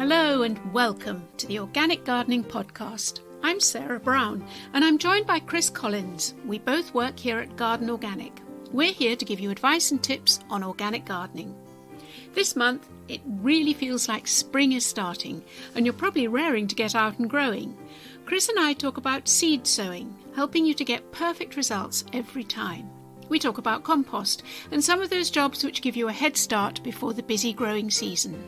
Hello and welcome to the Organic Gardening Podcast. I'm Sarah Brown and I'm joined by Chris Collins. We both work here at Garden Organic. We're here to give you advice and tips on organic gardening. This month, it really feels like spring is starting and you're probably raring to get out and growing. Chris and I talk about seed sowing, helping you to get perfect results every time. We talk about compost and some of those jobs which give you a head start before the busy growing season.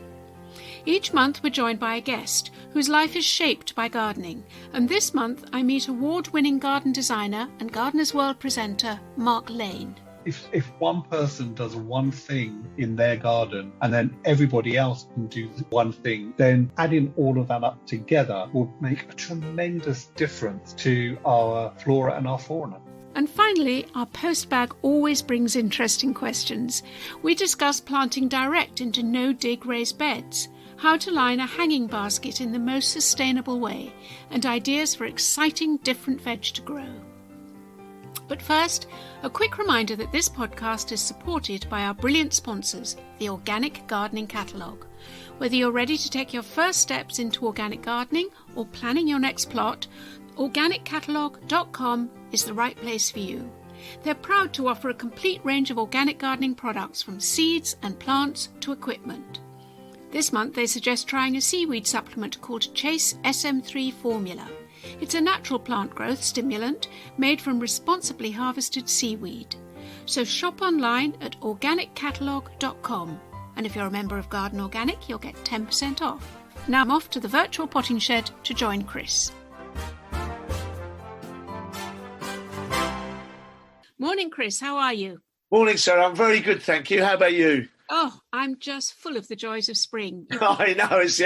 Each month we're joined by a guest whose life is shaped by gardening, and this month I meet award-winning garden designer and Gardener's World presenter Mark Lane. If one person does one thing in their garden and then everybody else can do one thing, then adding all of that up together will make a tremendous difference to our flora and our fauna. And finally, our post bag always brings interesting questions. We discuss planting direct into no-dig raised beds, how to line a hanging basket in the most sustainable way, and ideas for exciting different veg to grow. But first, a quick reminder that this podcast is supported by our brilliant sponsors, the Organic Gardening Catalogue. Whether you're ready to take your first steps into organic gardening or planning your next plot, organiccatalogue.com is the right place for you. They're proud to offer a complete range of organic gardening products from seeds and plants to equipment. This month they suggest trying a seaweed supplement called Chase SM3 Formula. It's a natural plant growth stimulant made from responsibly harvested seaweed. So shop online at organiccatalogue.com. And if you're a member of Garden Organic, you'll get 10% off. Now I'm off to the virtual potting shed to join Chris. Morning, Chris. How are you? Morning, Sarah. I'm very good, thank you. How about you? Oh, I'm just full of the joys of spring. I know, it's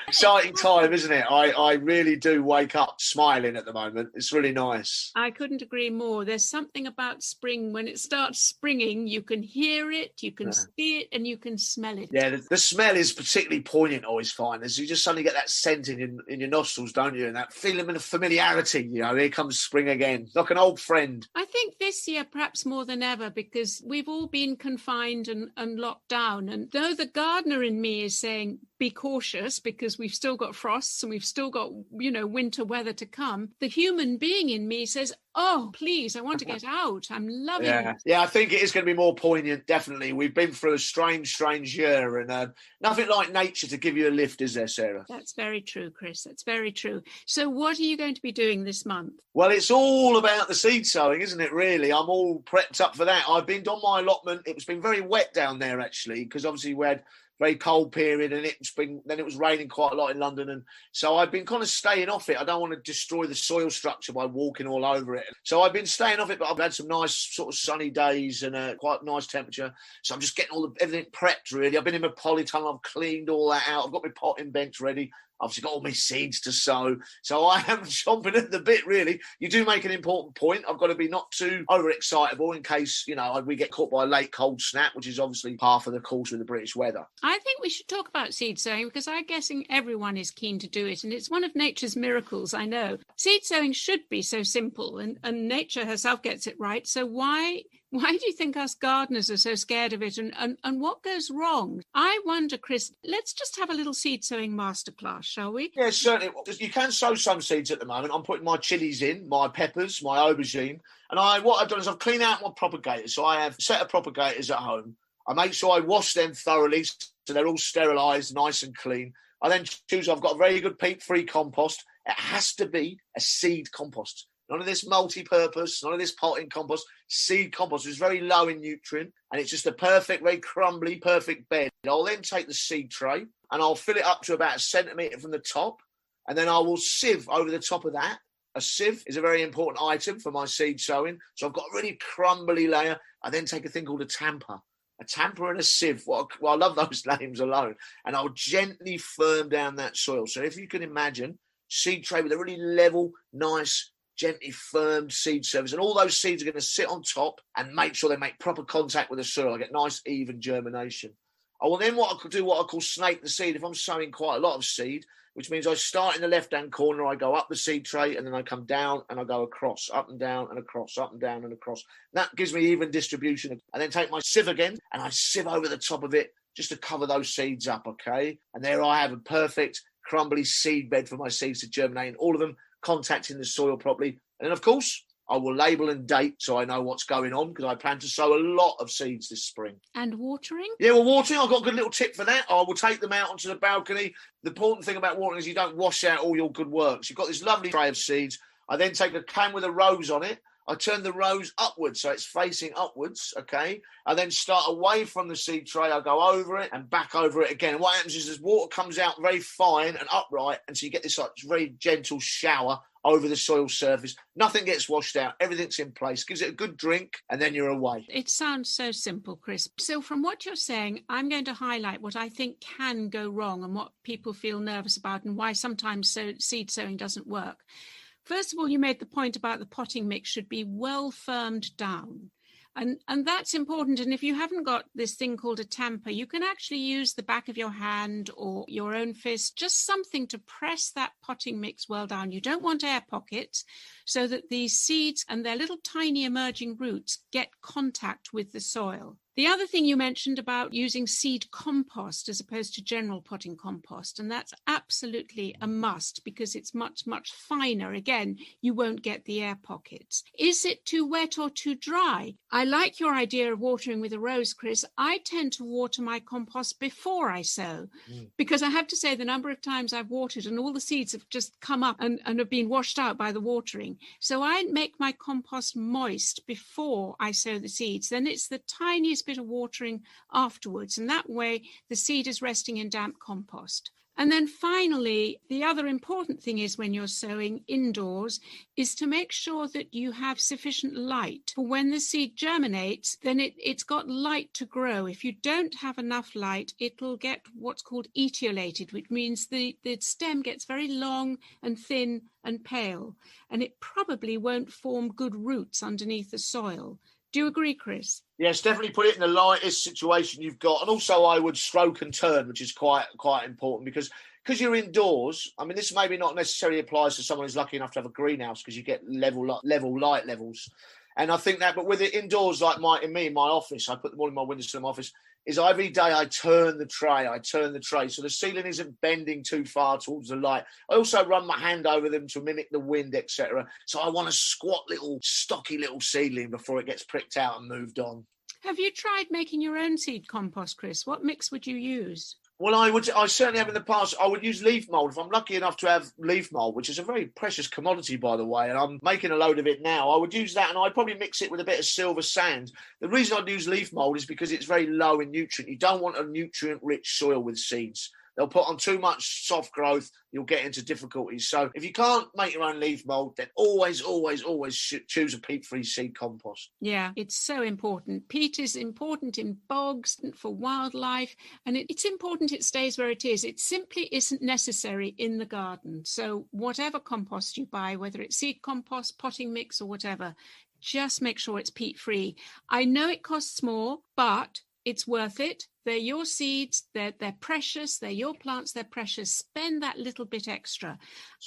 exciting time, isn't it? I really do wake up smiling at the moment. It's really nice. I couldn't agree more. There's something about spring. When it starts springing, you can hear it, you can see it, and you can smell it. Yeah, the smell is particularly poignant, I always find. As you just suddenly get that scent in your nostrils, don't you? And that feeling of familiarity, here comes spring again, like an old friend. I think this year, perhaps more than ever, because we've all been confined and locked down. And though the gardener in me is saying, be cautious because we've still got frosts and we've still got, winter weather to come, the human being in me says, oh, please, I want to get out. I'm loving it. Yeah, I think it is going to be more poignant, definitely. We've been through a strange year and nothing like nature to give you a lift, is there, Sarah? That's very true, Chris. That's very true. So what are you going to be doing this month? Well, it's all about the seed sowing, isn't it, really? I'm all prepped up for that. I've been on my allotment. It's been very wet down there, actually, because obviously we had very cold period and then it was raining quite a lot in London, and so I've been kind of staying off it. I don't want to destroy the soil structure by walking all over it, so I've been staying off it, but I've had some nice sort of sunny days and quite nice temperature, so I'm just getting everything prepped really. I've been in my polytunnel, I've cleaned all that out, I've got my potting bench ready, I've obviously got all my seeds to sow, so I am chomping at the bit really. You do make an important point. I've got to be not too overexcitable in case we get caught by a late cold snap, which is obviously par for the course with the British weather. I think we should talk about seed sowing because I'm guessing everyone is keen to do it, and it's one of nature's miracles, I know. Seed sowing should be so simple, and nature herself gets it right, so why do you think us gardeners are so scared of it, and what goes wrong? I wonder, Chris, let's just have a little seed sowing masterclass, shall we? Yeah, certainly. You can sow some seeds at the moment. I'm putting my chilies in, my peppers, my aubergine, and what I've done is I've cleaned out my propagators. So I have a set of propagators at home. I make sure I wash them thoroughly so they're all sterilised, nice and clean. I then choose, I've got a very good peat-free compost. It has to be a seed compost. None of this multi-purpose, none of this potting compost. Seed compost is very low in nutrient and it's just a perfect, very crumbly, perfect bed. I'll then take the seed tray and I'll fill it up to about 1 centimetre from the top, and then I will sieve over the top of that. A sieve is a very important item for my seed sowing. So I've got a really crumbly layer. I then take a thing called a tamper. A tamper and a sieve. Well, I love those names alone. And I'll gently firm down that soil. So if you can imagine, seed tray with a really level, nice, gently firmed seed surface, and all those seeds are going to sit on top and make sure they make proper contact with the soil. I get nice even germination. I will then what I call snake the seed. If I'm sowing quite a lot of seed, which means I start in the left-hand corner, I go up the seed tray, and then I come down and I go across, up and down and across, up and down and across. That gives me even distribution. And then take my sieve again, and I sieve over the top of it just to cover those seeds up, okay? And there I have a perfect crumbly seed bed for my seeds to germinate in, all of them contacting the soil properly. And then, of course, I will label and date so I know what's going on, because I plan to sow a lot of seeds this spring. And watering? Yeah, well, watering, I've got a good little tip for that. I will take them out onto the balcony. The important thing about watering is you don't wash out all your good works. You've got this lovely tray of seeds. I then take a can with a rose on it. I turn the rose upwards, so it's facing upwards, okay? I then start away from the seed tray. I go over it and back over it again. And what happens is this water comes out very fine and upright, and so you get this like very gentle shower over the soil surface. Nothing gets washed out. Everything's in place. Gives it a good drink, and then you're away. It sounds so simple, Chris. So from what you're saying, I'm going to highlight what I think can go wrong and what people feel nervous about and why sometimes seed sowing doesn't work. First of all, you made the point about the potting mix should be well firmed down. And that's important. And if you haven't got this thing called a tamper, you can actually use the back of your hand or your own fist, just something to press that potting mix well down. You don't want air pockets, so that these seeds and their little tiny emerging roots get contact with the soil. The other thing you mentioned about using seed compost as opposed to general potting compost, and that's absolutely a must because it's much, much finer. Again, you won't get the air pockets. Is it too wet or too dry? I like your idea of watering with a rose, Chris. I tend to water my compost before I sow because I have to say the number of times I've watered and all the seeds have just come up and have been washed out by the watering. So I make my compost moist before I sow the seeds. Then it's the tiniest bit of watering afterwards, and that way the seed is resting in damp compost. And then finally, the other important thing is when you're sowing indoors is to make sure that you have sufficient light. For when the seed germinates, then it's got light to grow. If you don't have enough light, it'll get what's called etiolated, which means the stem gets very long and thin and pale, and it probably won't form good roots underneath the soil. Do you agree, Chris? Yes, definitely put it in the lightest situation you've got. And also I would stroke and turn, which is quite important because you're indoors. I mean, this maybe not necessarily applies to someone who's lucky enough to have a greenhouse because you get level light levels. And I think that, but with it indoors, like in my office, I put them all in my windowsill in my office, is every day I turn the tray. So the ceiling isn't bending too far towards the light. I also run my hand over them to mimic the wind, etc. So I want a squat little, stocky little seedling before it gets pricked out and moved on. Have you tried making your own seed compost, Chris? What mix would you use? Well, I certainly have in the past. I would use leaf mould if I'm lucky enough to have leaf mould, which is a very precious commodity, by the way, and I'm making a load of it now. I would use that, and I'd probably mix it with a bit of silver sand. The reason I'd use leaf mould is because it's very low in nutrient. You don't want a nutrient-rich soil with seeds. They'll put on too much soft growth. You'll get into difficulties. So if you can't make your own leaf mould, then always choose a peat-free seed compost. Yeah, it's so important. Peat is important in bogs for wildlife, and it's important it stays where it is. It simply isn't necessary in the garden. So whatever compost you buy, whether it's seed compost, potting mix, or whatever, just make sure it's peat-free. I know it costs more, but it's worth it. They're your seeds, they're precious, they're your plants, they're precious. Spend that little bit extra.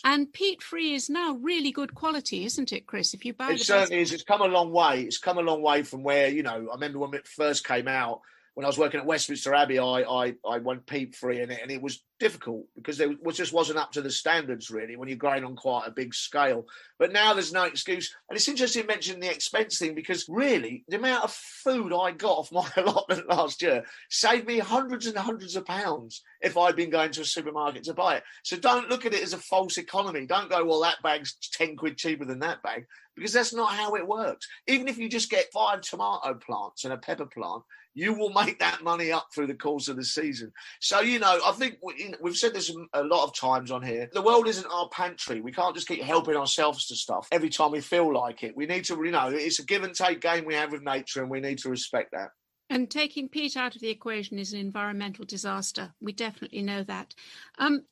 And peat-free is now really good quality, isn't it, Chris? If you buy it certainly is. It's come a long way. It's come a long way from where, I remember when it first came out, when I was working at Westminster Abbey, I went peat-free in it, and it was difficult because there just wasn't up to the standards, really, when you're growing on quite a big scale. But now there's no excuse. And it's interesting you mentioned the expense thing, because really, the amount of food I got off my allotment last year saved me hundreds and hundreds of pounds if I'd been going to a supermarket to buy it. So don't look at it as a false economy. Don't go, well, that bag's 10 quid cheaper than that bag, because that's not how it works. Even if you just get 5 tomato plants and a pepper plant, you will make that money up through the course of the season. So, I think we've said this a lot of times on here. The world isn't our pantry. We can't just keep helping ourselves to stuff every time we feel like it. We need to, it's a give and take game we have with nature, and we need to respect that. And taking peat out of the equation is an environmental disaster. We definitely know that.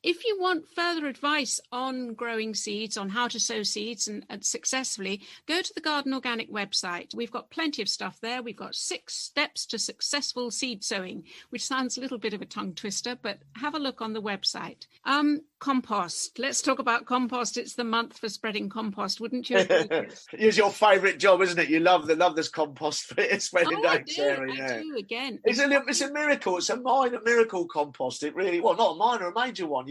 If you want further advice on growing seeds, on how to sow seeds and successfully, go to the Garden Organic website. We've got plenty of stuff there. We've got 6 steps to successful seed sowing, which sounds a little bit of a tongue twister, but have a look on the website. Compost. Let's talk about compost. It's the month for spreading compost, wouldn't you? It's your favourite job, isn't it? You love this compost spreading dates area. Yeah. too, again. It's a miracle. It's a minor miracle, compost. It really, well, not a minor, a major one.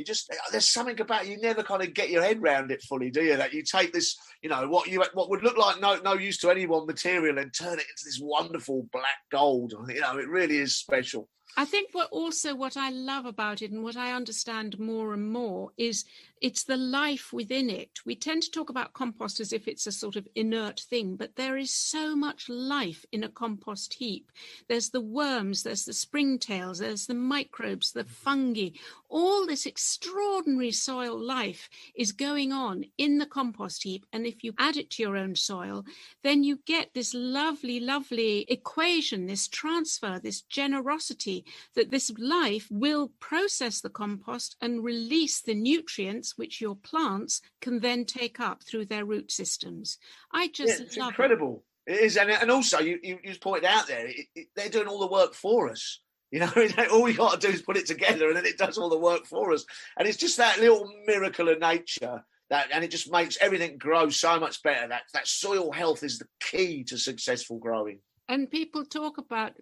There's something about it, you never kind of get your head around it fully, do you? That you take this, what would look like no use to anyone material and turn it into this wonderful black gold. It really is special. I think what I love about it and what I understand more and more is it's the life within it. We tend to talk about compost as if it's a sort of inert thing, but there is so much life in a compost heap. There's the worms, there's the springtails, there's the microbes, the fungi. All this extraordinary soil life is going on in the compost heap. And if you add it to your own soil, then you get this lovely, lovely equation, this transfer, this generosity, that this life will process the compost and release the nutrients which your plants can then take up through their root systems. It's love incredible. It is, and also you just pointed out there, they're doing all the work for us. All we got to do is put it together, and then it does all the work for us. And it's just that little miracle of nature and it just makes everything grow so much better. That soil health is the key to successful growing. And people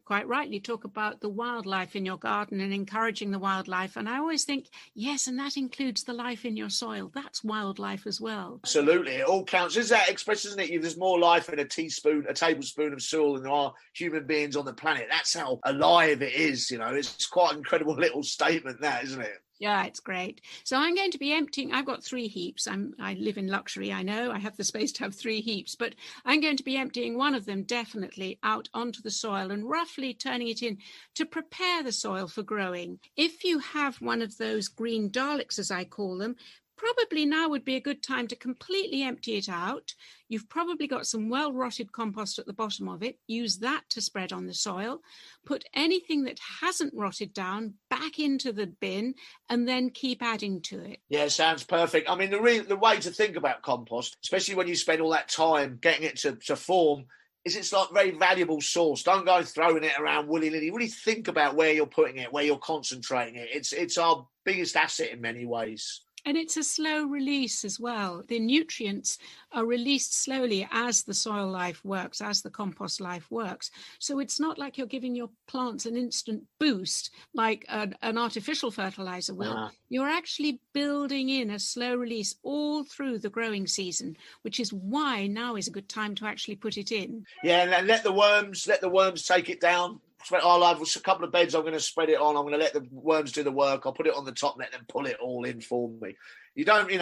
quite rightly talk about the wildlife in your garden and encouraging the wildlife. And I always think, yes, and that includes the life in your soil. That's wildlife as well. Absolutely. It all counts. Is that expression, isn't it? There's more life in a tablespoon of soil than there are human beings on the planet. That's how alive it is. It's quite an incredible little statement, that, isn't it? Yeah, it's great. So I'm going to be emptying. I've got 3 heaps. I live in luxury, I know. I have the space to have 3 heaps, but I'm going to be emptying one of them definitely out onto the soil and roughly turning it in to prepare the soil for growing. If you have one of those green Daleks, as I call them, probably now would be a good time to completely empty it out. You've probably got some well-rotted compost at the bottom of it. Use that to spread on the soil. Put anything that hasn't rotted down back into the bin and then keep adding to it. Yeah, sounds perfect. I mean, the way to think about compost, especially when you spend all that time getting it to form, is it's like a very valuable source. Don't go throwing it around willy-nilly. Really think about where you're putting it, where you're concentrating it. It's our biggest asset in many ways. And it's a slow release as well. The nutrients are released slowly as the soil life works, as the compost life works. So it's not like you're giving your plants an instant boost like an artificial fertilizer will. Uh-huh. You're actually building in a slow release all through the growing season, which is why now is a good time to actually put it in. Yeah, and let the worms take it down. I'll have a couple of beds I'm going to spread it on. I'm going to let the worms do the work. I'll put it on the top, let them pull it all in for me. You don't, in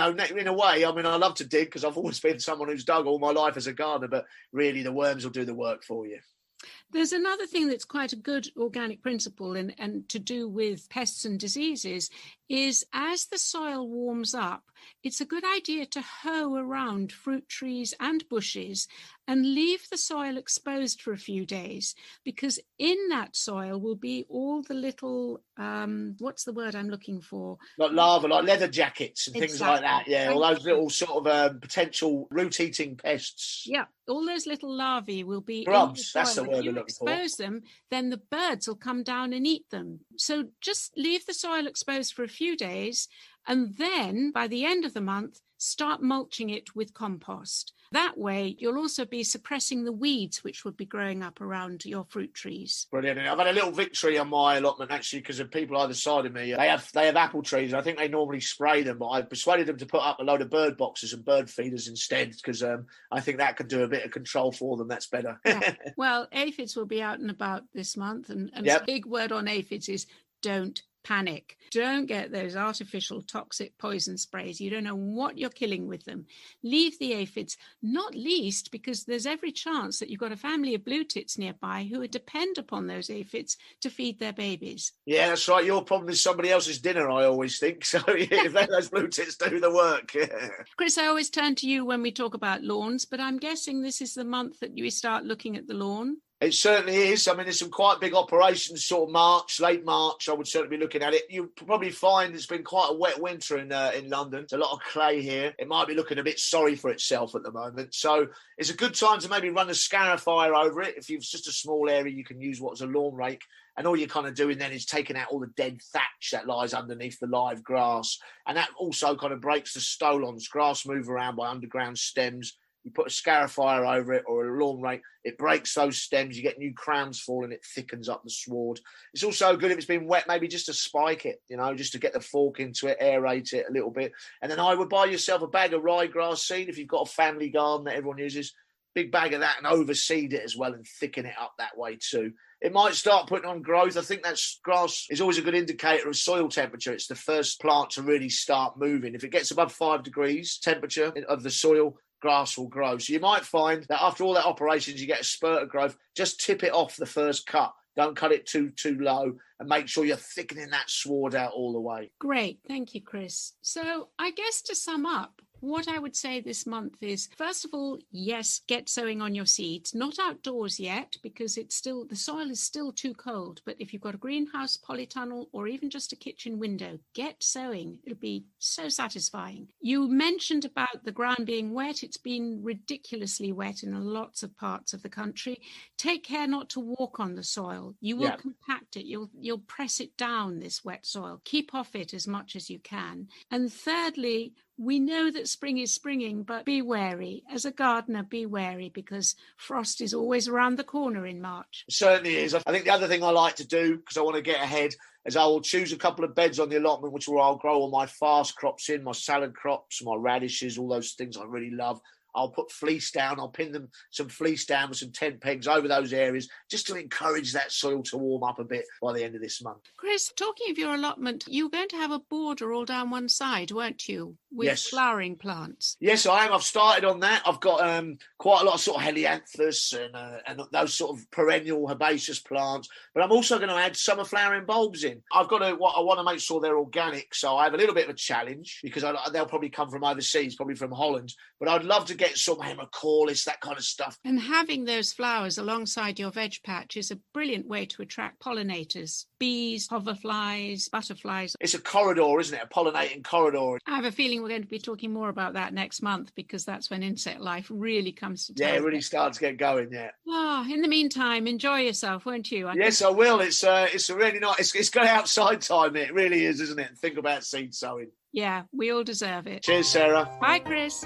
a way, I mean, I love to dig because I've always been someone who's dug all my life as a gardener, but really the worms will do the work for you. There's another thing that's quite a good organic principle and to do with pests and diseases is as the soil warms up, it's a good idea to hoe around fruit trees and bushes and leave the soil exposed for a few days, because in that soil will be all the little, what's the word I'm looking for? Like larvae, like leather jackets and things like that. Yeah, all those little sort of potential root-eating pests. Yeah, all those little larvae will be grubs. That's the word we're looking for. If you expose them, then the birds will come down and eat them. So just leave the soil exposed for a few days, and then by the end of the month, start mulching it with compost. That way, you'll also be suppressing the weeds which would be growing up around your fruit trees. Brilliant. I've had a little victory on my allotment, actually, because of people either side of me. They have apple trees. I think they normally spray them, but I persuaded them to put up a load of bird boxes and bird feeders instead, because I think that could do a bit of control for them. That's better. Yeah. Well, aphids will be out and about this month, and yep. The big word on aphids is don't panic. Don't get those artificial toxic poison sprays. You don't know what you're killing with them. Leave the aphids, not least because there's every chance that you've got a family of blue tits nearby who would depend upon those aphids to feed their babies. Yeah, that's right. Your problem is somebody else's dinner, I always think. So yeah, if those blue tits do the work. Yeah. Chris, I always turn to you when we talk about lawns, but I'm guessing this is the month that you start looking at the lawn. It certainly is. I mean, there's some quite big operations, sort of late March, I would certainly be looking at it. You'll probably find it's been quite a wet winter in London. There's a lot of clay here. It might be looking a bit sorry for itself at the moment. So it's a good time to maybe run a scarifier over it. If it's just a small area, you can use what's a lawn rake. And all you're kind of doing then is taking out all the dead thatch that lies underneath the live grass. And that also kind of breaks the stolons. Grass move around by underground stems. you put a scarifier over it or a lawn rake, it breaks those stems, you get new crowns falling, it thickens up the sward. It's also good if it's been wet, maybe just to spike it, just to get the fork into it, aerate it a little bit. And then I would buy yourself a bag of ryegrass seed if you've got a family garden that everyone uses. Big bag of that, and overseed it as well and thicken it up that way too. It might start putting on growth. I think that grass is always a good indicator of soil temperature. It's the first plant to really start moving. If it gets above 5 degrees temperature of the soil, grass will grow. So you might find that after all that operations, you get a spurt of growth. Just tip it off the first cut. Don't cut it too low, and make sure you're thickening that sward out all the way. Great. Thank you, Chris. So I guess to sum up, what I would say this month is, first of all, yes, get sowing on your seeds. Not outdoors yet, because the soil is still too cold. But if you've got a greenhouse, polytunnel, or even just a kitchen window, get sowing. It'll be so satisfying. You mentioned about the ground being wet. It's been ridiculously wet in lots of parts of the country. Take care not to walk on the soil. You will compact it. You'll press it down, this wet soil. Keep off it as much as you can. And thirdly, we know that spring is springing, but be wary. As a gardener, be wary, because frost is always around the corner in March. It certainly is. I think the other thing I like to do, because I want to get ahead, is I will choose a couple of beds on the allotment, which I'll grow all my fast crops in, my salad crops, my radishes, all those things I really love. I'll put fleece down. I'll pin them some fleece down with some tent pegs over those areas, just to encourage that soil to warm up a bit by the end of this month. Chris, talking of your allotment, you were going to have a border all down one side, weren't you, with flowering plants? Yes, I am. I've started on that. I've got quite a lot of sort of helianthus and those sort of perennial herbaceous plants. But I'm also going to add summer flowering bulbs in. I want to make sure they're organic, so I have a little bit of a challenge, because they'll probably come from overseas, probably from Holland. But I'd love to get some hemicaulis, that kind of stuff. And having those flowers alongside your veg patch is a brilliant way to attract pollinators, bees, hoverflies, butterflies. It's a corridor, isn't it? A pollinating corridor. I have a feeling we're going to be talking more about that next month, because that's when insect life really comes to town. Yeah, it really starts to get going, yeah. In the meantime, enjoy yourself, won't you? Yes, I will. It's a really nice, it's got outside time, it really is, isn't it? Think about seed sowing. Yeah, we all deserve it. Cheers, Sarah. Bye, Chris.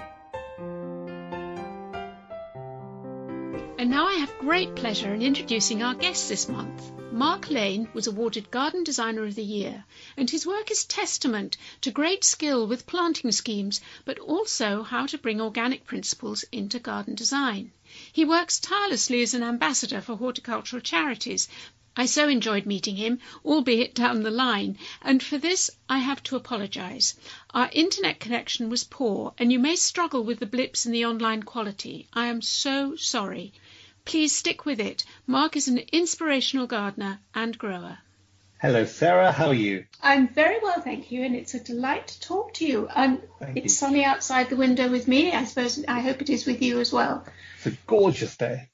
And now I have great pleasure in introducing our guest this month. Mark Lane was awarded Garden Designer of the Year, and his work is testament to great skill with planting schemes, but also how to bring organic principles into garden design. He works tirelessly as an ambassador for horticultural charities. I so enjoyed meeting him, albeit down the line, and for this I have to apologise. Our internet connection was poor, and you may struggle with the blips in the online quality. I am so sorry. Please stick with it. Mark is an inspirational gardener and grower. Hello, Sarah. How are you? I'm very well, thank you, and it's a delight to talk to you. It's sunny outside the window with me. I hope it is with you as well. It's a gorgeous day.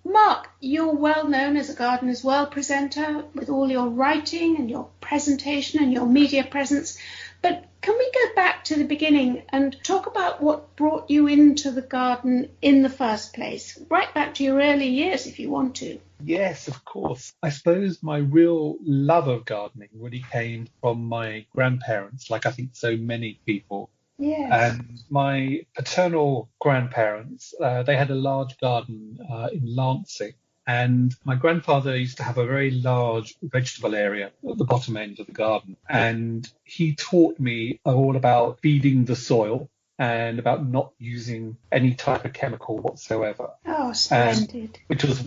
Mark, you're well known as a Gardener's World presenter with all your writing and your presentation and your media presence. But can we go back to the beginning and talk about what brought you into the garden in the first place? Right back to your early years, if you want to. Yes, of course. I suppose my real love of gardening really came from my grandparents, like I think so many people. Yes. And my paternal grandparents, they had a large garden in Lancing. And my grandfather used to have a very large vegetable area at the bottom end of the garden. And he taught me all about feeding the soil and about not using any type of chemical whatsoever. Oh, splendid. Which was,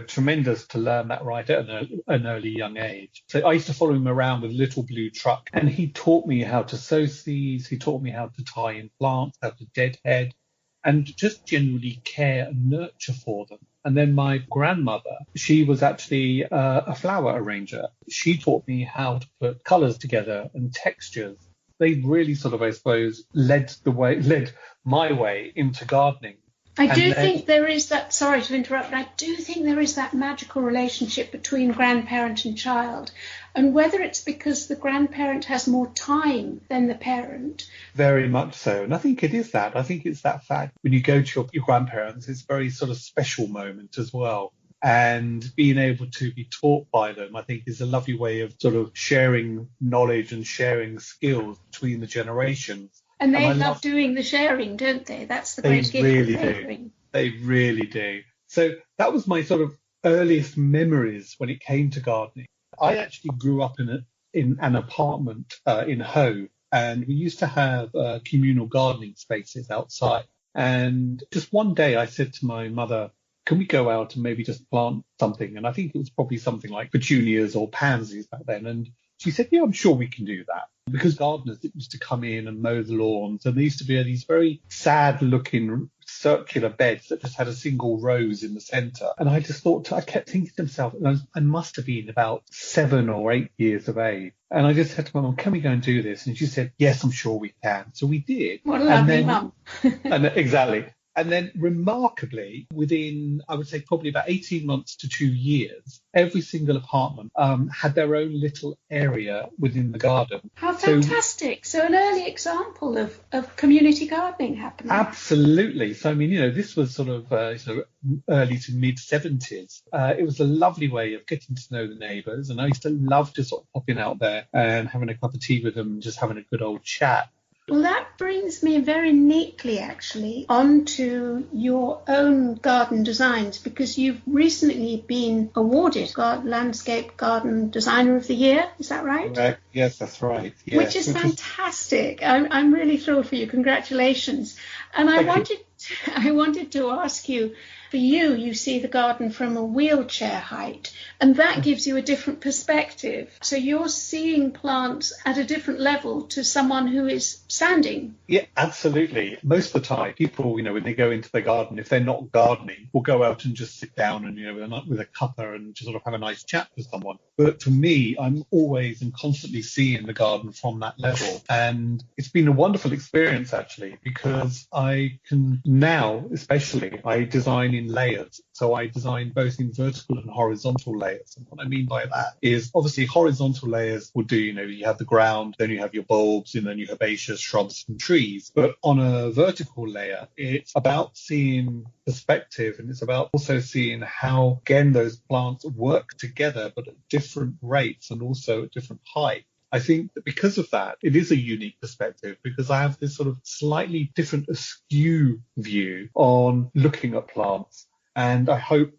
tremendous to learn that right at an early young age. So I used to follow him around with a little blue truck, and he taught me how to sow seeds. He taught me how to tie in plants, how to deadhead, and just generally care and nurture for them. And then my grandmother, she was actually a flower arranger. She taught me how to put colours together and textures. They really sort of, I suppose, led my way into gardening. I do think there is that, sorry to interrupt, but I do think there is that magical relationship between grandparent and child. And whether it's because the grandparent has more time than the parent. Very much so. And I think it is that. I think it's that fact. When you go to your grandparents, it's a very sort of special moment as well. And being able to be taught by them, I think, is a lovely way of sort of sharing knowledge and sharing skills between the generations. And And they I love love doing the sharing, don't they? That's the They great gift really that they do. bring. They really do. So that was my sort of earliest memories when it came to gardening. I actually grew up in an apartment in Hove, and we used to have communal gardening spaces outside. And just one day I said to my mother, can we go out and maybe just plant something? And I think it was probably something like petunias or pansies back then. And she said, yeah, I'm sure we can do that. Because gardeners used to come in and mow the lawns, and there used to be these very sad looking circular beds that just had a single rose in the centre. And I just thought, I kept thinking to myself, and I must have been about 7 or 8 years of age. And I just said to my mum, can we go and do this? And she said, yes, I'm sure we can. So we did. What a lovely mum. And exactly. And then remarkably, within, I would say probably about 18 months to 2 years, every single apartment had their own little area within the garden. How fantastic. So an early example of community gardening happening. Absolutely. So, I mean, this was sort of early to mid 70s. It was a lovely way of getting to know the neighbours. And I used to love just sort of popping out there and having a cup of tea with them and just having a good old chat. Well, that brings me very neatly, actually, onto your own garden designs, because you've recently been awarded Landscape Garden Designer of the Year. Is that right? Correct. Yes, that's right. Yes. Which is fantastic. I'm really thrilled for you. Congratulations. And I wanted to ask you, for you see the garden from a wheelchair height, and that gives you a different perspective. So you're seeing plants at a different level to someone who is standing. Yeah, absolutely. Most of the time, people, when they go into the garden, if they're not gardening, will go out and just sit down and, with a cuppa and just sort of have a nice chat with someone. But for me, I'm always and constantly seeing the garden from that level. And it's been a wonderful experience, actually, because I can now, especially, I design in layers. So I design both in vertical and horizontal layers. And what I mean by that is obviously horizontal layers will do, you have the ground, then you have your bulbs, and then you have herbaceous shrubs and trees. But on a vertical layer, it's about seeing perspective, and it's about also seeing how, again, those plants work together, but at different rates and also at different height. I think that because of that, it is a unique perspective, because I have this sort of slightly different askew view on looking at plants. And I hope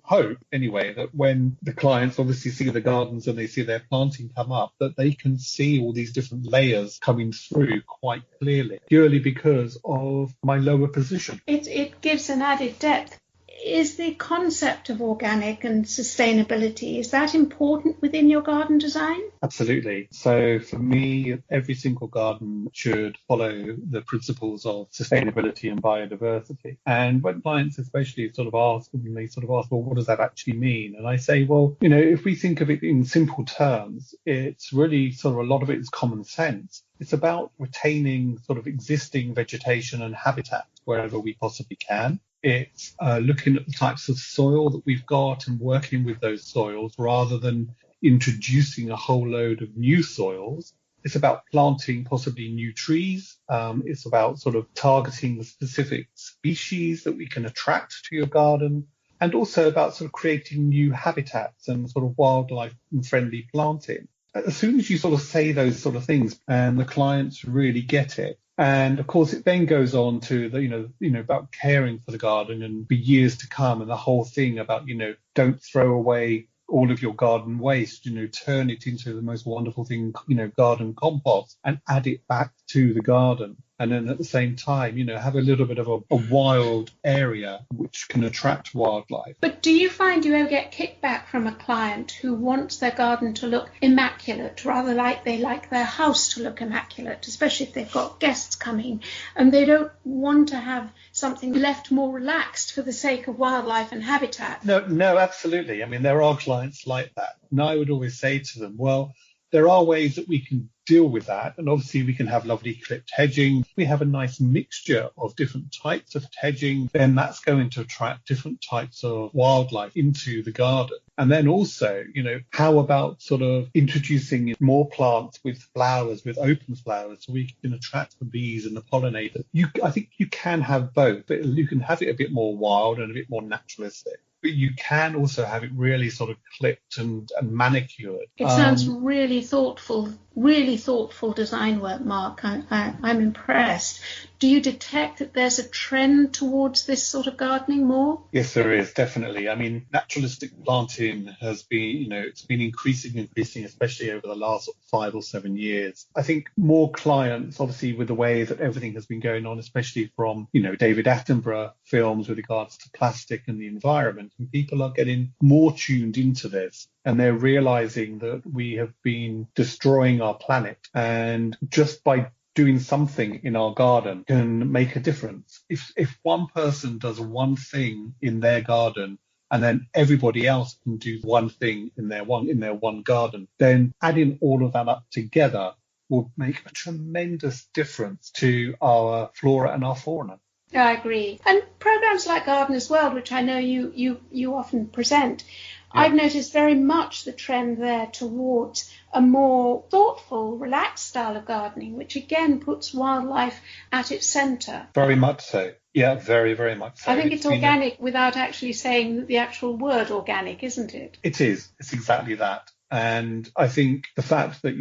anyway, that when the clients obviously see the gardens and they see their planting come up, that they can see all these different layers coming through quite clearly, purely because of my lower position. It gives an added depth. Is the concept of organic and sustainability, is that important within your garden design? Absolutely. So for me, every single garden should follow the principles of sustainability and biodiversity. And when clients especially sort of ask, well, what does that actually mean? And I say, well, if we think of it in simple terms, it's really sort of a lot of it is common sense. It's about retaining sort of existing vegetation and habitat wherever we possibly can. It's looking at the types of soil that we've got and working with those soils rather than introducing a whole load of new soils. It's about planting possibly new trees. It's about sort of targeting the specific species that we can attract to your garden, and also about sort of creating new habitats and sort of wildlife and friendly planting. As soon as you sort of say those sort of things and the clients really get it, and of course, it then goes on to the, about caring for the garden and for years to come, and the whole thing about, don't throw away all of your garden waste, turn it into the most wonderful thing, garden compost, and add it back to the garden. And then at the same time, have a little bit of a wild area which can attract wildlife. But do you find you ever get kickback from a client who wants their garden to look immaculate, rather like they like their house to look immaculate, especially if they've got guests coming, and they don't want to have something left more relaxed for the sake of wildlife and habitat? No, absolutely. I mean, there are clients like that. And I would always say to them, well, there are ways that we can deal with that. And obviously we can have lovely clipped hedging. We have a nice mixture of different types of hedging. Then that's going to attract different types of wildlife into the garden. And then also, how about sort of introducing more plants with flowers, with open flowers, so we can attract the bees and the pollinators. I think you can have both, but you can have it a bit more wild and a bit more naturalistic. But you can also have it really sort of clipped and manicured. It sounds really thoughtful really thoughtful design work, Mark. I'm impressed. Do you detect that there's a trend towards this sort of gardening more? Yes, there is, definitely. I mean, naturalistic planting has been, it's been increasing, especially over the last 5 or 7 years. I think more clients, obviously, with the way that everything has been going on, especially from, David Attenborough films with regards to plastic and the environment, and people are getting more tuned into this. And they're realizing that we have been destroying our planet. And just by doing something in our garden can make a difference. If one person does one thing in their garden and then everybody else can do one thing in their one garden, then adding all of that up together will make a tremendous difference to our flora and our fauna. I agree. And programs like Gardener's World, which I know you often present, yeah. I've noticed very much the trend there towards a more thoughtful, relaxed style of gardening, which again puts wildlife at its centre. Very much so. Yeah, very, very much so. I think it's organic without actually saying the actual word organic, isn't it? It is. It's exactly that. And I think the fact that,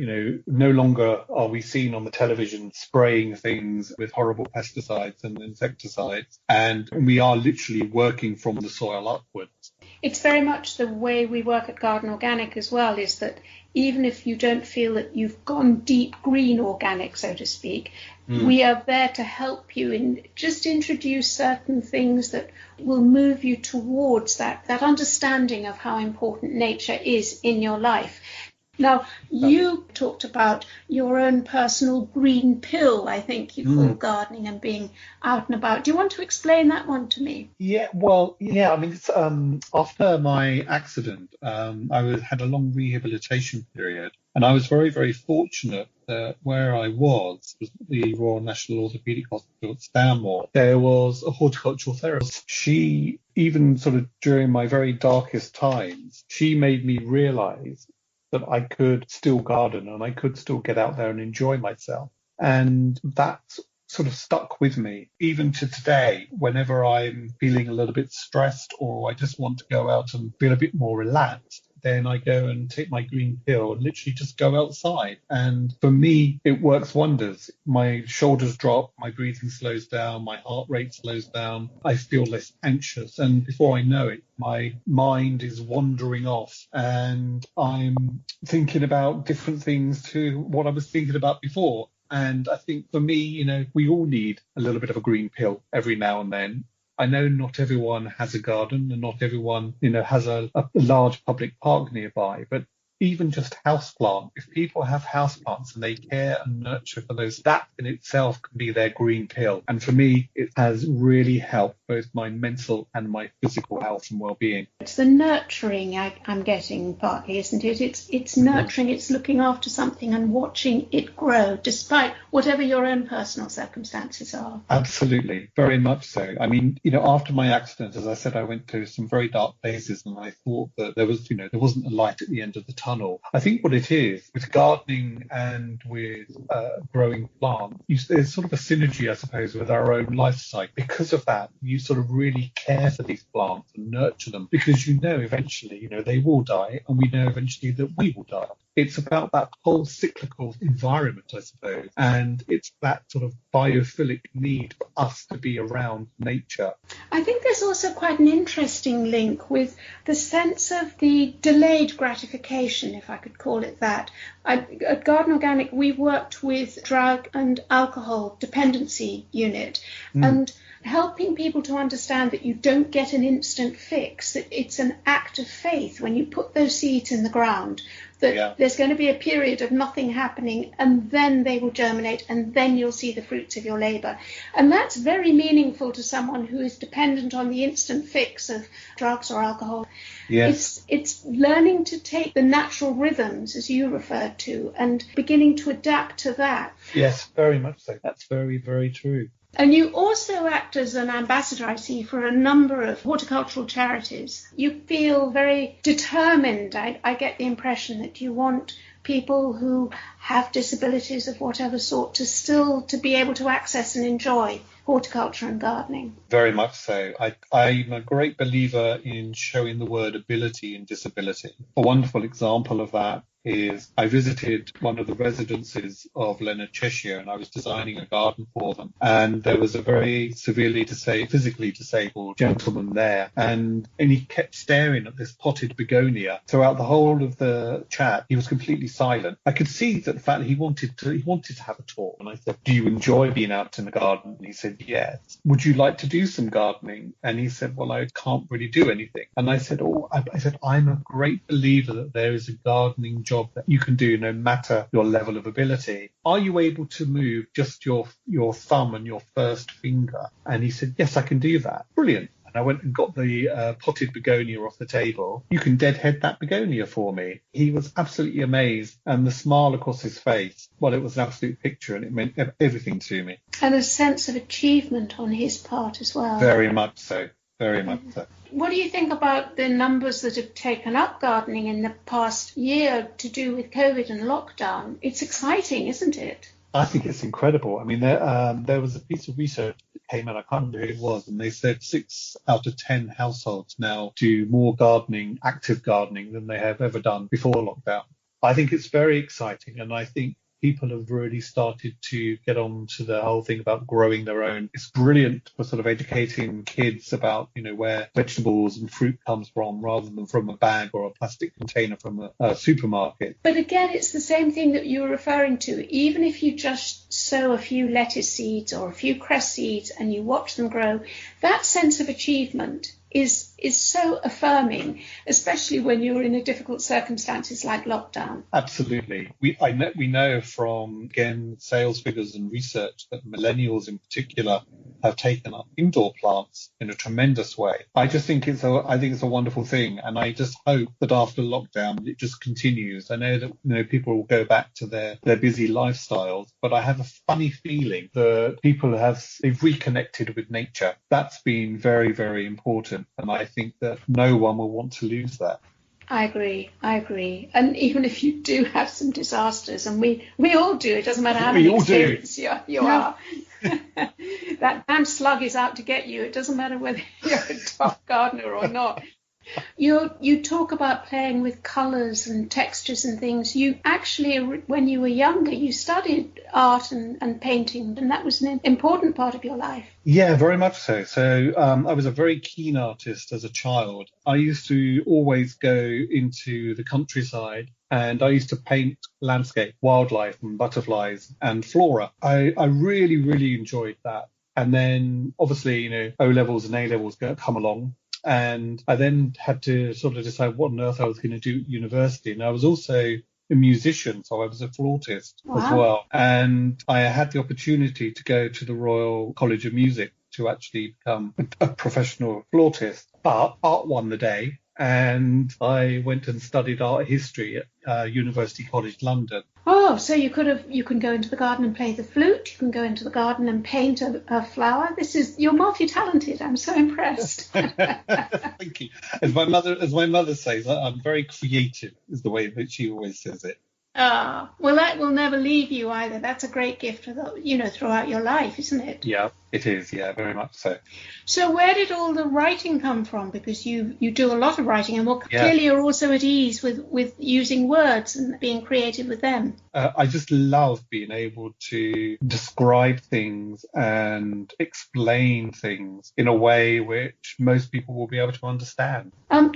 no longer are we seen on the television spraying things with horrible pesticides and insecticides, and we are literally working from the soil upwards. It's very much the way we work at Garden Organic as well, is that even if you don't feel that you've gone deep green organic, so to speak, we are there to help you and just introduce certain things that will move you towards that understanding of how important nature is in your life. Now, you talked about your own personal green pill, I think you call gardening and being out and about. Do you want to explain that one to me? Yeah, well, yeah, I mean, it's, after my accident, I had a long rehabilitation period, and I was very, very fortunate that where I was the Royal National Orthopaedic Hospital at Stanmore. There was a horticultural therapist. She, even sort of during my very darkest times, she made me realise that I could still garden and I could still get out there and enjoy myself. And that sort of stuck with me, even to today, whenever I'm feeling a little bit stressed or I just want to go out and feel a bit more relaxed, then I go and take my green pill and literally just go outside. And for me, it works wonders. My shoulders drop, my breathing slows down, my heart rate slows down. I feel less anxious. And before I know it, my mind is wandering off and I'm thinking about different things to what I was thinking about before. And I think for me, we all need a little bit of a green pill every now and then. I know not everyone has a garden and not everyone, has a large public park nearby, but even just houseplant, if people have houseplants and they care and nurture for those, that in itself can be their green pill. And for me, it has really helped both my mental and my physical health and well-being. It's the nurturing I'm getting partly, isn't it? It's nurturing, it's looking after something and watching it grow, despite whatever your own personal circumstances are. Absolutely, very much so. I mean, after my accident, as I said, I went through some very dark places and I thought that there wasn't a light at the end of the tunnel. I think what it is with gardening and with growing plants, there's sort of a synergy, I suppose, with our own life cycle. Because of that, you sort of really care for these plants and nurture them because eventually, they will die, and we know eventually that we will die. It's about that whole cyclical environment, I suppose, and it's that sort of biophilic need for us to be around nature. I think there's also quite an interesting link with the sense of the delayed gratification, if I could call it that. At Garden Organic, we worked with drug and alcohol dependency unit, and helping people to understand that you don't get an instant fix, that it's an act of faith when you put those seeds in the ground, that there's going to be a period of nothing happening and then they will germinate and then you'll see the fruits of your labour. And that's very meaningful to someone who is dependent on the instant fix of drugs or alcohol. Yes. It's learning to take the natural rhythms, as you referred to, and beginning to adapt to that. Yes, very much so. That's very, very true. And you also act as an ambassador, I see, for a number of horticultural charities. You feel very determined. I get the impression that you want people who have disabilities of whatever sort to be able to access and enjoy horticulture and gardening. Very much so. I'm a great believer in showing the word ability in disability. A wonderful example of that is I visited one of the residences of Leonard Cheshire, and I was designing a garden for them. And there was a very physically disabled gentleman there, and he kept staring at this potted begonia throughout the whole of the chat. He was completely silent. I could see that the fact that he wanted to have a talk. And I said, "Do you enjoy being out in the garden?" And he said, "Yes." "Would you like to do some gardening?" And he said, "Well, I can't really do anything." And I said, "I'm a great believer that there is a gardening job that you can do no matter your level of ability. Are you able to move just your thumb and your first finger?" And he said, "Yes, I can do that." Brilliant. And I went and got the potted begonia off the table. "You can deadhead that begonia for me." He was absolutely amazed, and the smile across his face, well, it was an absolute picture, and it meant everything to me. And a sense of achievement on his part as well. Very much so. Very much so. What do you think about the numbers that have taken up gardening in the past year to do with COVID and lockdown? It's exciting, isn't it? I think it's incredible. I mean, there was a piece of research that came out, I can't remember who it was, and they said 6 out of 10 households now do more gardening, active gardening, than they have ever done before lockdown. I think it's very exciting, and I think people have really started to get on to the whole thing about growing their own. It's brilliant for sort of educating kids about, where vegetables and fruit comes from rather than from a bag or a plastic container from a supermarket. But again, it's the same thing that you were referring to. Even if you just sow a few lettuce seeds or a few cress seeds and you watch them grow, that sense of achievement is so affirming, especially when you're in a difficult circumstances like lockdown. Absolutely. We know from, again, sales figures and research that millennials in particular have taken up indoor plants in a tremendous way. I think it's a wonderful thing, and I just hope that after lockdown it just continues. I know that people will go back to their busy lifestyles, but I have a funny feeling that they've reconnected with nature. That's been very, very important, and I think that no one will want to lose that. I agree. And even if you do have some disasters, and we all do, it doesn't matter how many experienced you are. That damn slug is out to get you. It doesn't matter whether you're a top gardener or not. You talk about playing with colours and textures and things. You actually, when you were younger, you studied art and painting, and that was an important part of your life. Yeah, very much so. So I was a very keen artist as a child. I used to always go into the countryside, and I used to paint landscape, wildlife and butterflies and flora. I really, really enjoyed that. And then obviously, O-levels and A-levels come along. And I then had to sort of decide what on earth I was going to do at university. And I was also a musician, so I was a flautist as well. And I had the opportunity to go to the Royal College of Music to actually become a professional flautist. But art won the day, and I went and studied art history at University College London. Oh, so you can go into the garden and play the flute. You can go into the garden and paint a flower. You're multi-talented. I'm so impressed. Thank you. As my mother says, I'm very creative, is the way that she always says it. Well, that will never leave you either. That's a great gift throughout your life, isn't it? Yeah, it is. Yeah, very much so. So where did all the writing come from? Because you do a lot of writing, and clearly you're also at ease with using words and being creative with them. I just love being able to describe things and explain things in a way which most people will be able to understand.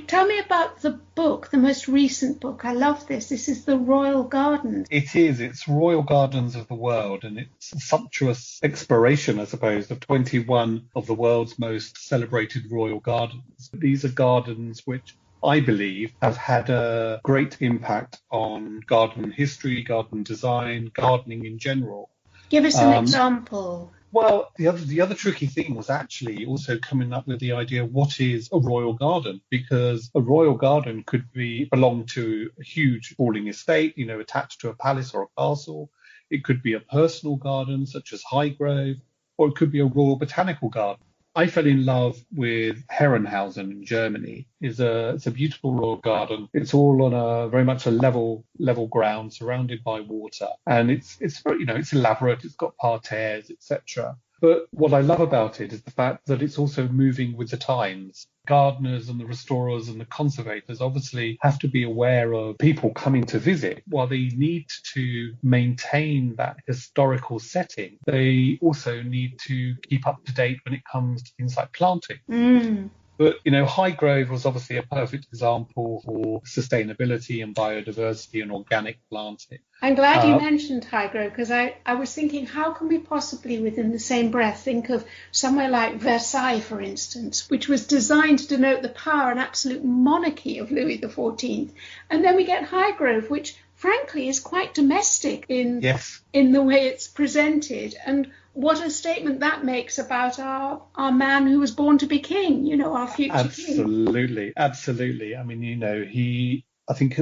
Tell me about the book, the most recent book. I love this. This is The Royal Gardens. It is. It's Royal Gardens of the World, and it's a sumptuous exploration, I suppose, of 21 of the world's most celebrated royal gardens. These are gardens which I believe have had a great impact on garden history, garden design, gardening in general. Give us an example. Well, the other tricky thing was actually also coming up with the idea, what is a royal garden? Because a royal garden could belong to a huge sprawling estate, attached to a palace or a castle. It could be a personal garden such as Highgrove, or it could be a royal botanical garden. I fell in love with Herrenhausen in Germany. It's a beautiful royal garden. It's all on very much a level ground surrounded by water, and it's very, it's elaborate. It's got parterres, etc. But what I love about it is the fact that it's also moving with the times. Gardeners and the restorers and the conservators obviously have to be aware of people coming to visit. While they need to maintain that historical setting, they also need to keep up to date when it comes to things like planting. But, Highgrove was obviously a perfect example for sustainability and biodiversity and organic planting. I'm glad you mentioned Highgrove, because I was thinking, how can we possibly, within the same breath, think of somewhere like Versailles, for instance, which was designed to denote the power and absolute monarchy of Louis XIV. And then we get Highgrove, which frankly is quite domestic in the way it's presented. And what a statement that makes about our man who was born to be king, our future king. Absolutely. I mean, I think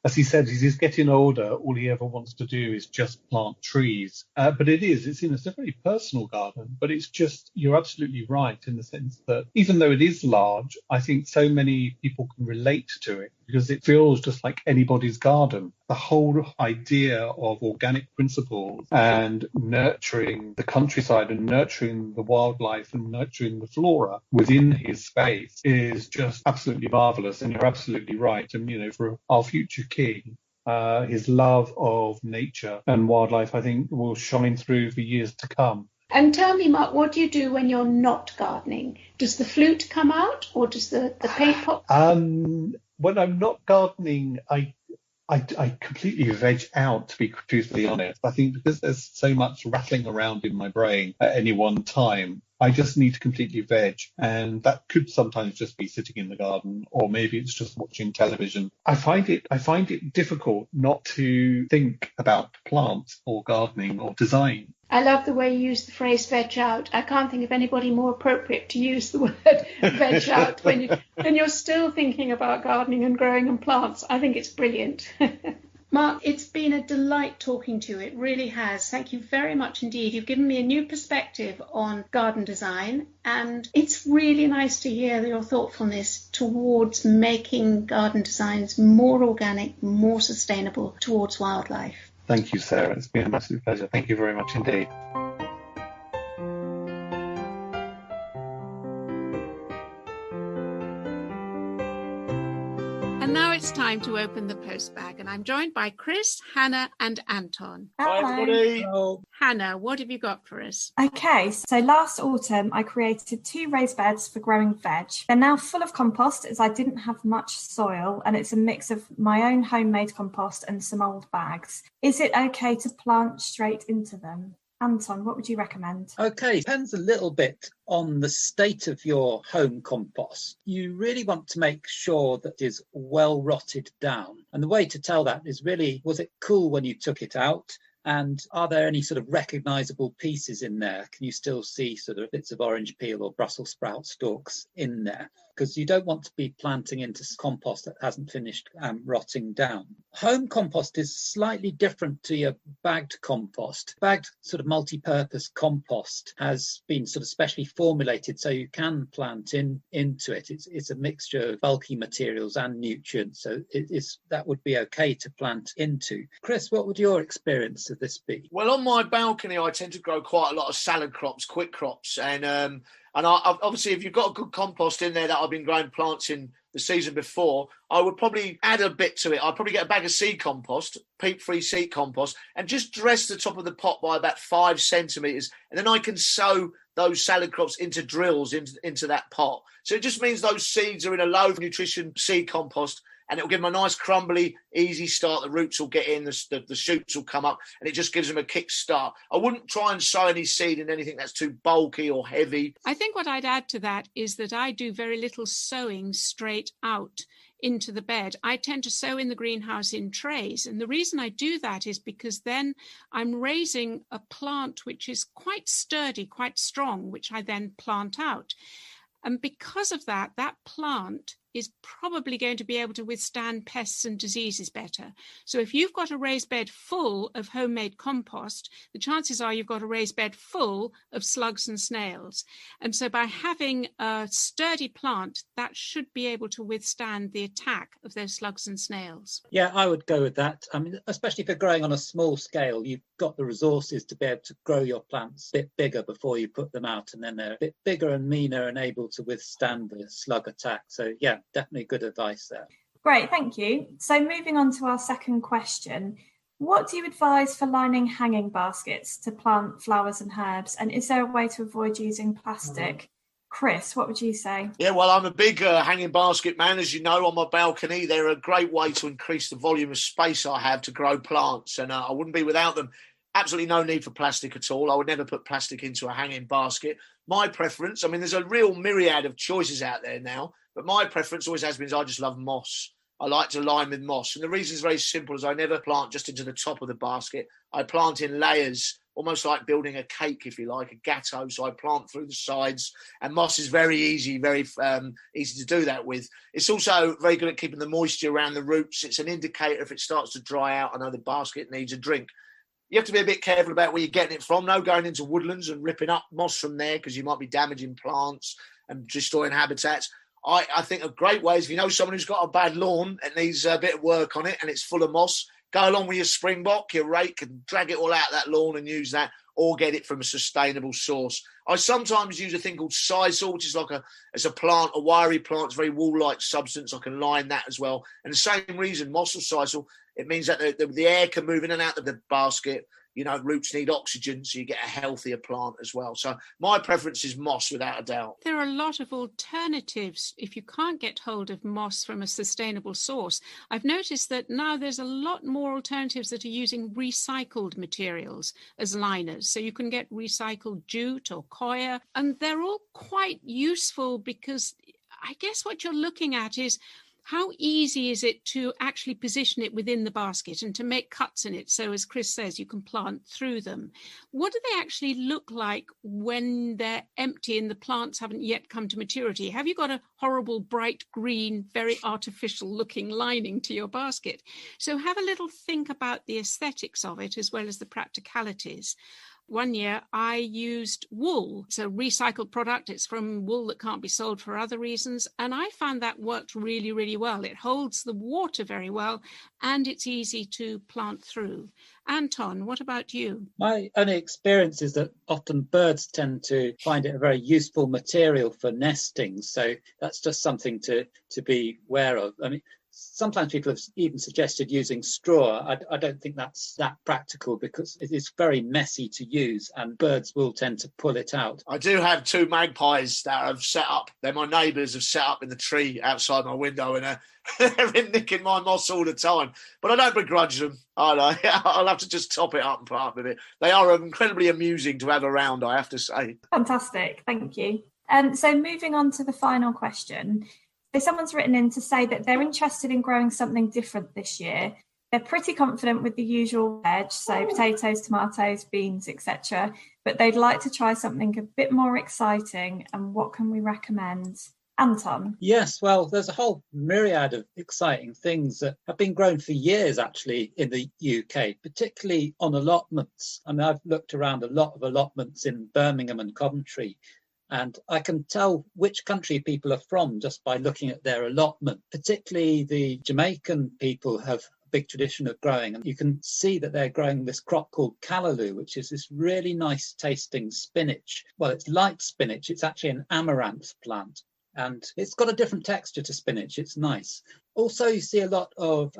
as he said, he's getting older. All he ever wants to do is just plant trees. But it's a very personal garden, but it's just, you're absolutely right in the sense that even though it is large, I think so many people can relate to it because it feels just like anybody's garden. The whole idea of organic principles and nurturing the countryside and nurturing the wildlife and nurturing the flora within his space is just absolutely marvelous. And you're absolutely right. And, for our future king, his love of nature and wildlife, I think, will shine through for years to come. And tell me, Mark, what do you do when you're not gardening? Does the flute come out, or does the paint pot? When I'm not gardening, I completely veg out, to be truthfully honest. I think because there's so much rattling around in my brain at any one time, I just need to completely veg. And that could sometimes just be sitting in the garden, or maybe it's just watching television. I find it difficult not to think about plants or gardening or design. I love the way you use the phrase veg out. I can't think of anybody more appropriate to use the word veg out when you're still thinking about gardening and growing and plants. I think it's brilliant. Mark, it's been a delight talking to you. It really has. Thank you very much indeed. You've given me a new perspective on garden design, and it's really nice to hear your thoughtfulness towards making garden designs more organic, more sustainable towards wildlife. Thank you, Sarah. It's been a massive pleasure. Thank you very much indeed. And now it's time to open the post bag, and I'm joined by Chris, Hannah and Anton. Hi, everybody. Hello. Hannah, what have you got for us? Okay, so last autumn I created 2 raised beds for growing veg. They're now full of compost as I didn't have much soil, and it's a mix of my own homemade compost and some old bags. Is it okay to plant straight into them? Anton, what would you recommend? Okay, depends a little bit on the state of your home compost. You really want to make sure that it is well rotted down. And the way to tell that is really, was it cool when you took it out? And are there any sort of recognisable pieces in there? Can you still see sort of bits of orange peel or Brussels sprout stalks in there? Because you don't want to be planting into compost that hasn't finished rotting down. Home compost is slightly different to your bagged compost. Bagged sort of multi-purpose compost has been sort of specially formulated so you can plant into it. It's a mixture of bulky materials and nutrients, so that would be okay to plant into. Chris, what would your experience of this be? Well, on my balcony, I tend to grow quite a lot of salad crops, quick crops, and I, obviously, if you've got a good compost in there that I've been growing plants in the season before, I would probably add a bit to it. I'd probably get a bag of seed compost, peat-free seed compost, and just dress the top of the pot by about 5 centimetres, and then I can sow those salad crops into drills into that pot. So it just means those seeds are in a low nutrition seed compost, and it'll give them a nice crumbly, easy start. The roots will get in, the shoots will come up, and it just gives them a kick start. I wouldn't try and sow any seed in anything that's too bulky or heavy. I think what I'd add to that is that I do very little sowing straight out into the bed. I tend to sow in the greenhouse in trays. And the reason I do that is because then I'm raising a plant which is quite sturdy, quite strong, which I then plant out. And because of that, that plant is probably going to be able to withstand pests and diseases better. So if you've got a raised bed full of homemade compost, the chances are you've got a raised bed full of slugs and snails. And so by having a sturdy plant, that should be able to withstand the attack of those slugs and snails. Yeah, I would go with that. I mean, especially if you're growing on a small scale, you've got the resources to be able to grow your plants a bit bigger before you put them out, and then they're a bit bigger and meaner and able to withstand the slug attack. So yeah, definitely good advice there. Great, thank you. So moving on to our second question, what do you advise for lining hanging baskets to plant flowers and herbs? And is there a way to avoid using plastic? Chris, what would you say? Yeah, well, I'm a big hanging basket man, as you know, on my balcony. They're a great way to increase the volume of space I have to grow plants, and I wouldn't be without them. Absolutely no need for plastic at all. I would never put plastic into a hanging basket. My preference, I mean, there's a real myriad of choices out there now, but my preference always has been is I just love moss. I like to line with moss. And the reason is very simple, is I never plant just into the top of the basket. I plant in layers, almost like building a cake, if you like, a gâteau. So I plant through the sides, and moss is very easy, very easy to do that with. It's also very good at keeping the moisture around the roots. It's an indicator if it starts to dry out. I know the basket needs a drink. You have to be a bit careful about where you're getting it from. No going into woodlands and ripping up moss from there, because you might be damaging plants and destroying habitats. I think a great way is, if you know someone who's got a bad lawn and needs a bit of work on it and it's full of moss, go along with your springbok, your rake, and drag it all out of that lawn and use that, or get it from a sustainable source. I sometimes use a thing called sisal, which is like it's a plant, a wiry plant. It's a very wool-like substance. I can line that as well. And the same reason, moss or sisal, it means that the air can move in and out of the basket. You know, roots need oxygen, so you get a healthier plant as well. So my preference is moss, without a doubt. There are a lot of alternatives if you can't get hold of moss from a sustainable source. I've noticed that now there's a lot more alternatives that are using recycled materials as liners. So you can get recycled jute or coir, and they're all quite useful, because I guess what you're looking at is how easy is it to actually position it within the basket and to make cuts in it, so as Chris says, you can plant through them. What do they actually look like when they're empty and the plants haven't yet come to maturity? Have you got a horrible bright green, very artificial looking lining to your basket? So have a little think about the aesthetics of it as well as the practicalities. One year I used wool. It's a recycled product. It's from wool that can't be sold for other reasons. And I found that worked really, really well. It holds the water very well, and it's easy to plant through. Anton, what about you? My only experience is that often birds tend to find it a very useful material for nesting. So that's just something to be aware of. I mean, sometimes people have even suggested using straw. I don't think that's that practical, because it is very messy to use and birds will tend to pull it out. I do have two magpies that have set up. They're my neighbours, have set up in the tree outside my window, and they're nicking my moss all the time. But I don't begrudge them. I'll have to just top it up and put up with it. They are incredibly amusing to have around, I have to say. Fantastic, thank you. So moving on to the final question. So someone's written in to say that they're interested in growing something different this year. They're pretty confident with the usual veg, so potatoes, tomatoes, beans, etc. But they'd like to try something a bit more exciting. And what can we recommend? Anton? Yes, well, there's a whole myriad of exciting things that have been grown for years, actually, in the UK, particularly on allotments. I mean, I've looked around a lot of allotments in Birmingham and Coventry, and I can tell which country people are from just by looking at their allotment. Particularly the Jamaican people have a big tradition of growing, and you can see that they're growing this crop called callaloo, which is this really nice tasting spinach. Well, it's light spinach. It's actually an amaranth plant, and it's got a different texture to spinach. It's nice. Also, you see a lot of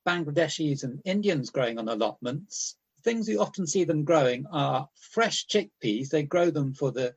Bangladeshis and Indians growing on allotments. Things you often see them growing are fresh chickpeas. They grow them for the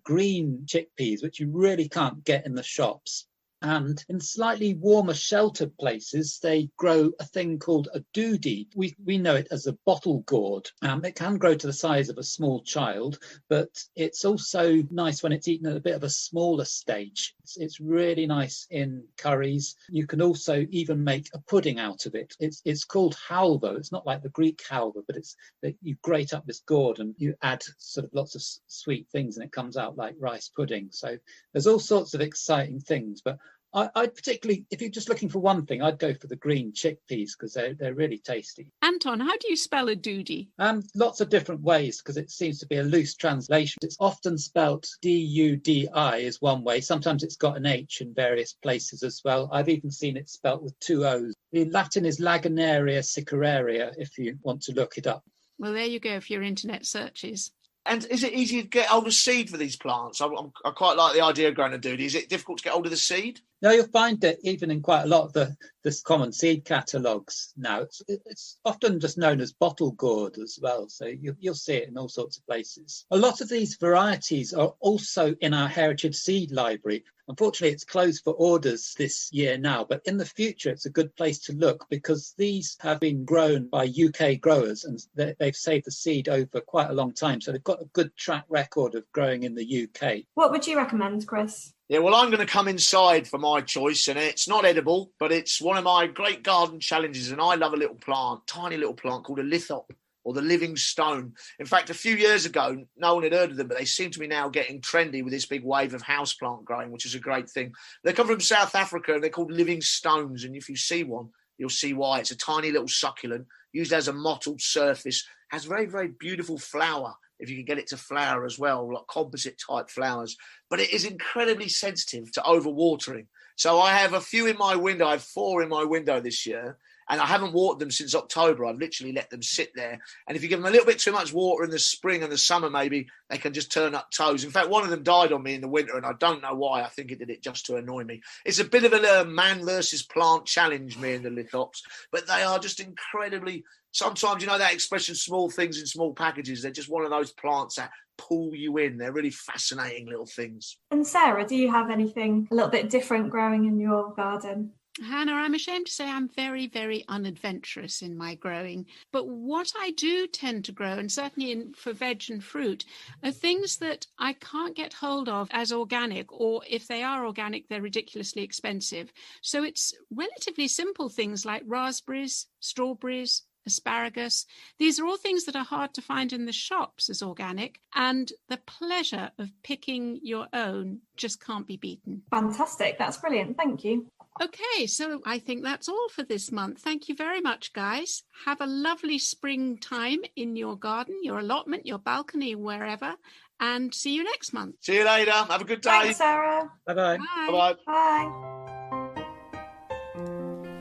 green chickpeas, which you really can't get in the shops. And in slightly warmer sheltered places, they grow a thing called a doody. We know it as a bottle gourd. It can grow to the size of a small child, but it's also nice when it's eaten at a bit of a smaller stage. It's really nice in curries. You can also even make a pudding out of it. It's called halva. It's not like the Greek halva, but it's that you grate up this gourd and you add sort of lots of sweet things and it comes out like rice pudding. So there's all sorts of exciting things, but I'd particularly, if you're just looking for one thing, I'd go for the green chickpeas because they're really tasty. Anton, how do you spell a doody? Lots of different ways because it seems to be a loose translation. It's often spelt D-U-D-I is one way. Sometimes it's got an H in various places as well. I've even seen it spelt with 2 O's. The Latin is Laganaria siceraria if you want to look it up. Well, there you go for your internet searches. And is it easy to get hold of seed for these plants? I quite like the idea of growing a doody. Is it difficult to get hold of the seed? No, you'll find it even in quite a lot of the common seed catalogues now. It's often just known as bottle gourd as well, so you'll see it in all sorts of places. A lot of these varieties are also in our heritage seed library. Unfortunately, it's closed for orders this year now, but in the future, it's a good place to look because these have been grown by UK growers and they've saved the seed over quite a long time. So they've got a good track record of growing in the UK. What would you recommend, Chris? Yeah, well, I'm going to come inside for my choice, and it's not edible, but it's one of my great garden challenges, and I love a little plant, tiny little plant called a lithop, or the living stone. In fact, a few years ago, no one had heard of them, but they seem to be now getting trendy with this big wave of houseplant growing, which is a great thing. They come from South Africa, and they're called living stones, and if you see one, you'll see why. It's a tiny little succulent, used as a mottled surface, has very, very beautiful flower, if you can get it to flower as well, like composite type flowers. But it is incredibly sensitive to overwatering. So I have a few in my window. I have 4 in my window this year, and I haven't watered them since October. I've literally let them sit there. And if you give them a little bit too much water in the spring and the summer, maybe they can just turn up toes. In fact, one of them died on me in the winter, and I don't know why. I think it did it just to annoy me. It's a bit of a man versus plant challenge, me and the lithops, but they are just incredibly... Sometimes, you know that expression, small things in small packages, they're just one of those plants that pull you in. They're really fascinating little things. And Sarah, do you have anything a little bit different growing in your garden? Hannah, I'm ashamed to say I'm very, very unadventurous in my growing. But what I do tend to grow, and certainly for veg and fruit, are things that I can't get hold of as organic, or if they are organic, they're ridiculously expensive. So it's relatively simple things like raspberries, strawberries, asparagus. These are all things that are hard to find in the shops as organic, and the pleasure of picking your own just can't be beaten. Fantastic. That's brilliant. Thank you. Okay, so I think that's all for this month. Thank you very much, guys. Have a lovely springtime in your garden, your allotment, your balcony, wherever, and see you next month. See you later. Have a good day. Thanks, Sarah. Bye-bye. Bye. Bye-bye. Bye.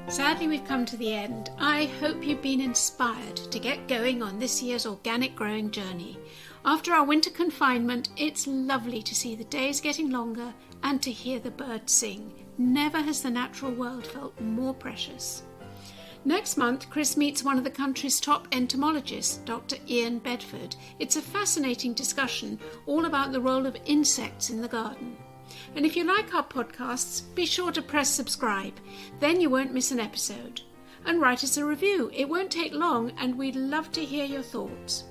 Sadly, we've come to the end. I hope you've been inspired to get going on this year's organic growing journey. After our winter confinement, it's lovely to see the days getting longer and to hear the birds sing. Never has the natural world felt more precious. Next month, Chris meets one of the country's top entomologists, Dr. Ian Bedford. It's a fascinating discussion all about the role of insects in the garden. And if you like our podcasts, be sure to press subscribe. Then you won't miss an episode. And write us a review. It won't take long, and we'd love to hear your thoughts.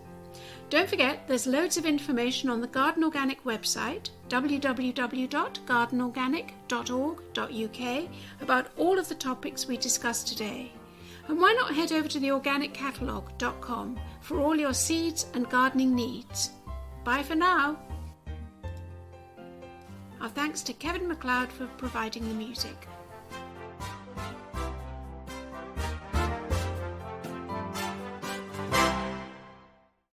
Don't forget, there's loads of information on the Garden Organic website, www.gardenorganic.org.uk, about all of the topics we discussed today. And why not head over to the organiccatalogue.com for all your seeds and gardening needs. Bye for now. Our thanks to Kevin MacLeod for providing the music.